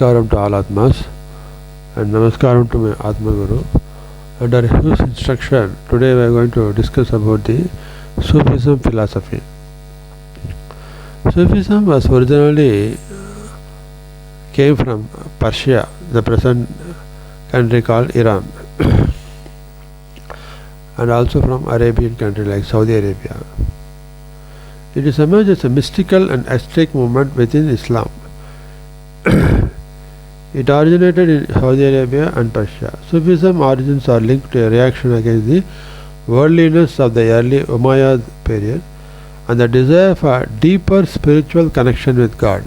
Namaskaram to all Atmas and Namaskaram to my Atma Guru. Under his instruction, today we are going to discuss about the Sufism philosophy. Sufism was originally came from Persia, the present country called Iran, and also from Arabian country like Saudi Arabia. It is emerged as a mystical and ascetic movement within Islam. It originated in Saudi Arabia and Persia. Sufism origins are linked to a reaction against the worldliness of the early Umayyad period and the desire for deeper spiritual connection with God.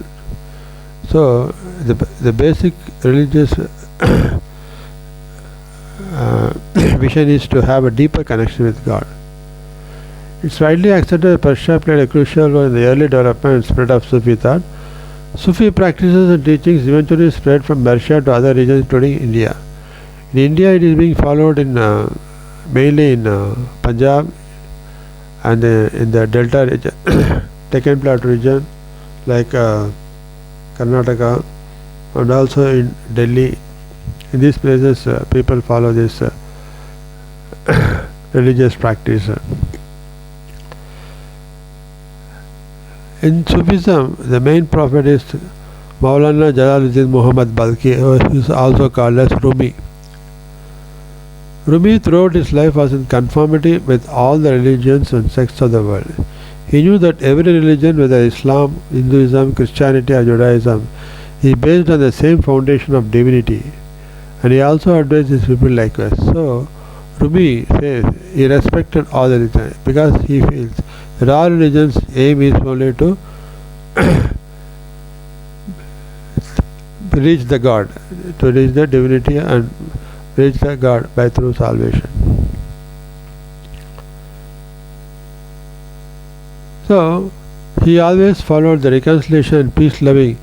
So, the basic religious vision is to have a deeper connection with God. It's widely accepted that Persia played a crucial role in the early development and spread of Sufi thought. Sufi practices and teachings eventually spread from Persia to other regions including India. In India it is being followed in mainly in Punjab and in the Delta region, Deccan Plateau region like Karnataka, and also in Delhi. In these places people follow this religious practice. In Sufism, the main prophet is Maulana Jalaluddin Muhammad Balkhi, who is also called as Rumi. Rumi throughout his life was in conformity with all the religions and sects of the world. He knew that every religion, whether Islam, Hinduism, Christianity or Judaism, is based on the same foundation of divinity, and he also advised his people likewise. So, Rumi says he respected all the religions because he feels that all religions' aim is only to reach the God, to reach the divinity and reach the God by through salvation. So, he always followed the reconciliation and peace-loving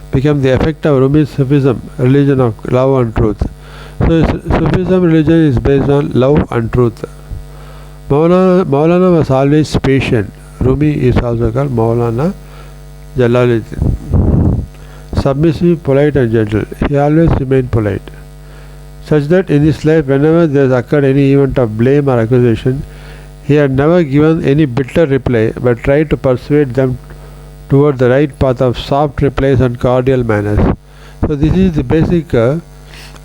became the effect of Rumi's Sufism, religion of love and truth. So, Sufism religion is based on love and truth. Maulana was always patient. Rumi is also called Maulana Jalaluddin. Submissive, polite and gentle. He always remained polite. Such that in his life, whenever there has occurred any event of blame or accusation, he had never given any bitter reply but tried to persuade them toward the right path of soft replies and cordial manners. So this is the basic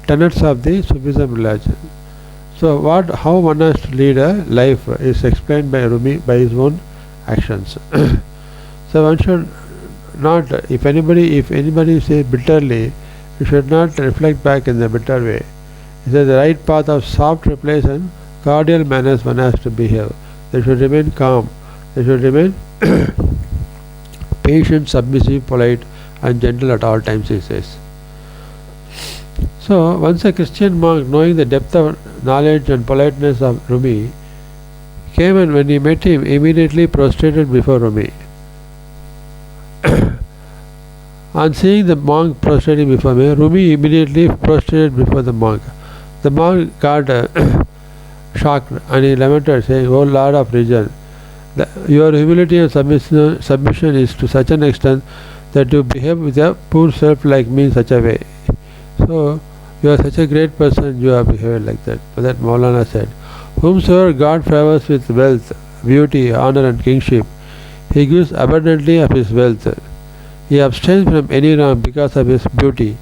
tenets of the Sufism religion. So how one has to lead a life is explained by Rumi by his own actions. So one should not, if anybody says bitterly, you should not reflect back in the bitter way. It says the right path of soft replies and cordial manners one has to behave. They should remain calm. They should remain patient, submissive, polite and gentle at all times, he says. So, once a Christian monk, knowing the depth of knowledge and politeness of Rumi, came and when he met him, immediately prostrated before Rumi. On seeing the monk prostrating before me, Rumi immediately prostrated before the monk. The monk got shocked and he lamented, saying, "O Lord of religion, your humility and submission is to such an extent that you behave with a poor self like me in such a way. So, you are such a great person, you have behaved like that." For that Maulana said, "Whomsoever God favors with wealth, beauty, honor and kingship, he gives abundantly of his wealth. He abstains from any wrong because of his beauty.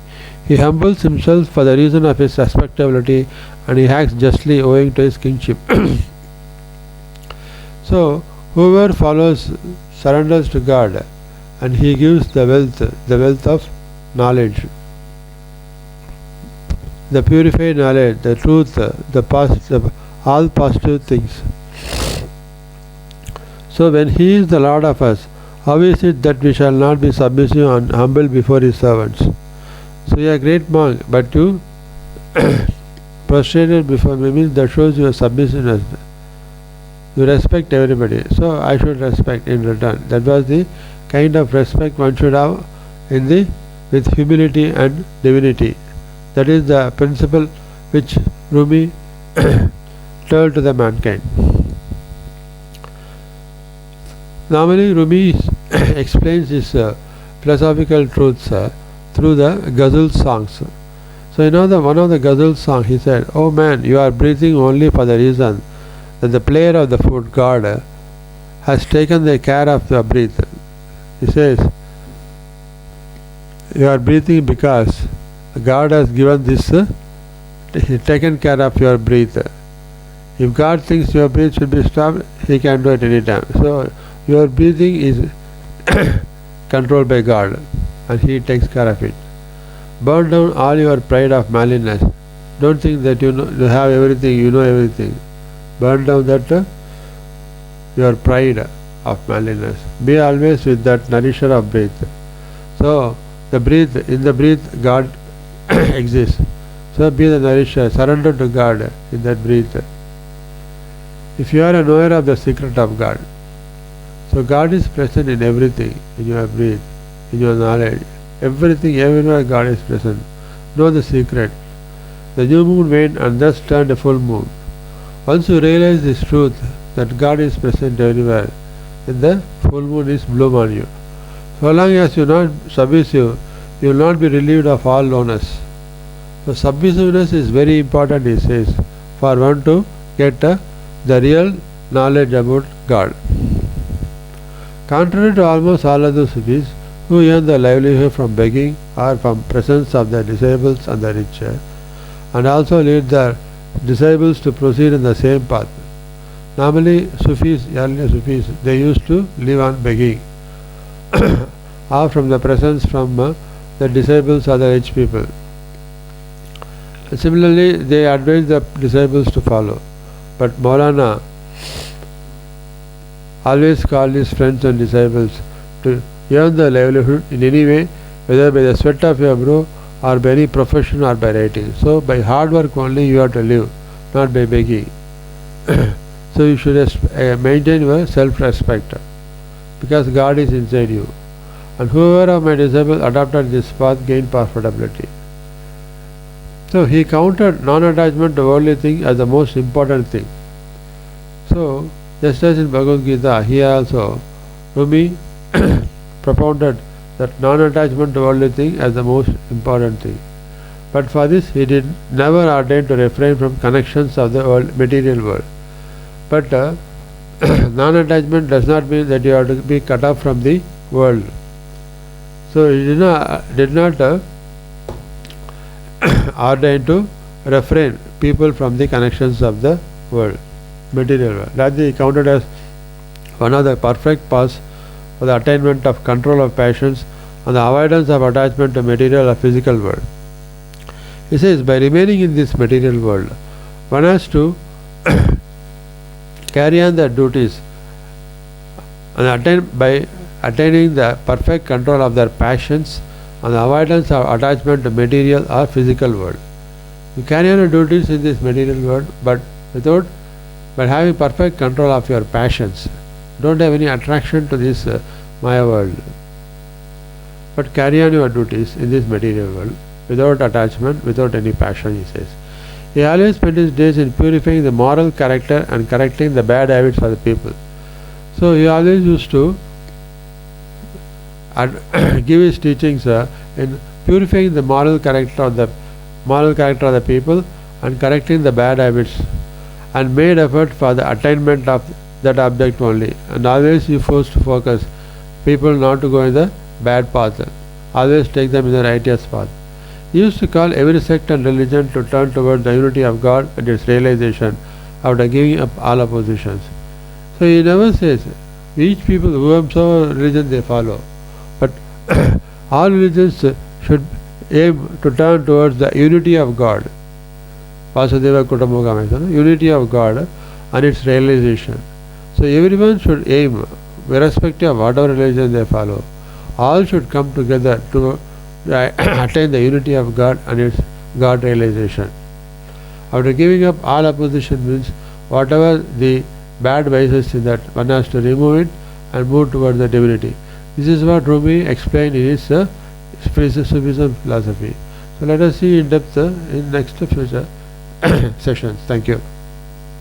He humbles himself for the reason of his respectability and he acts justly owing to his kingship." So, whoever follows surrenders to God and he gives the wealth of knowledge, the purified knowledge, the truth, all positive things. So when he is the Lord of us, how is it that we shall not be submissive and humble before his servants? So you are a great monk, but you prostrated before me means that shows your submissiveness. You respect everybody, so I should respect in return. That was the kind of respect one should have with humility and divinity. That is the principle which Rumi told to the mankind. Normally Rumi explains his philosophical truths through the ghazal songs. So one of the ghazal songs he said, "Oh man, you are breathing only for the reason that the player of the flute god has taken the care of your breath." He says, you are breathing because God has given this, taken care of your breath. If God thinks your breath should be stopped, He can do it any time. So your breathing is controlled by God, and He takes care of it. Burn down all your pride of manliness. Don't think that you have everything, you know everything. Burn down that your pride of manliness. Be always with that nourisher of breath. So in the breath God exists. So be the nourisher, surrender to God in that breath. If you are a knower of the secret of God, so God is present in everything, in your breath, in your knowledge. Everything, everywhere God is present. Know the secret. The new moon waned and thus turned a full moon. Once you realize this truth, that God is present everywhere, then the full moon is bloom on you. So long as you are not submissive, you will not be relieved of all lowness. So submissiveness is very important, he says, for one to get the real knowledge about God. Contrary to almost all other Sufis, who earn their livelihood from begging or from presence of the disabled and the rich, and also lead their disciples to proceed in the same path. Normally, earlier Sufis, they used to live on begging or from the presence from the disciples or the rich people. Similarly, they advise the disciples to follow. But Maulana always called his friends and disciples to earn the livelihood in any way, whether by the sweat of your brow or by any profession or by writing. So by hard work only you have to live, not by begging. So you should maintain your self-respect, because God is inside you. And whoever of my disciples adopted this path gained profitability. So he counted non-attachment to worldly things as the most important thing. So just as in Bhagavad Gita, here also Rumi propounded that non-attachment to worldly things as the most important thing. But for this he did never ordain to refrain from connections of the material world. But non-attachment does not mean that you have to be cut off from the world. So he did not ordain to refrain people from the connections of the world, material world. That he counted as one of the perfect paths for the attainment of control of passions and the avoidance of attachment to material or physical world. He says, by remaining in this material world, one has to carry on their duties and by attaining the perfect control of their passions and the avoidance of attachment to material or physical world. You carry on your duties in this material world, but having perfect control of your passions. Don't have any attraction to this Maya world, but carry on your duties in this material world without attachment, without any passion, he says. He always spent his days in purifying the moral character and correcting the bad habits of the people. So he always used to give his teachings in purifying the moral character of the people and correcting the bad habits, and made effort for the attainment of that object only. And always he forced to focus people not to go in the bad path, always take them in the righteous path. He used to call every sect and religion to turn towards the unity of God and its realization after giving up all oppositions. So he never says each people, whomsoever religion they follow, but all religions should aim to turn towards the unity of God. Vasudeva Kutumbakam, unity of God and its realization. So everyone should aim, irrespective of whatever religion they follow, all should come together to attain the unity of God and its God realization. After giving up all opposition means whatever the bad vices in that, one has to remove it and move towards the divinity. This is what Rumi explained in his Sufism philosophy. So let us see in depth in next future sessions. Thank you.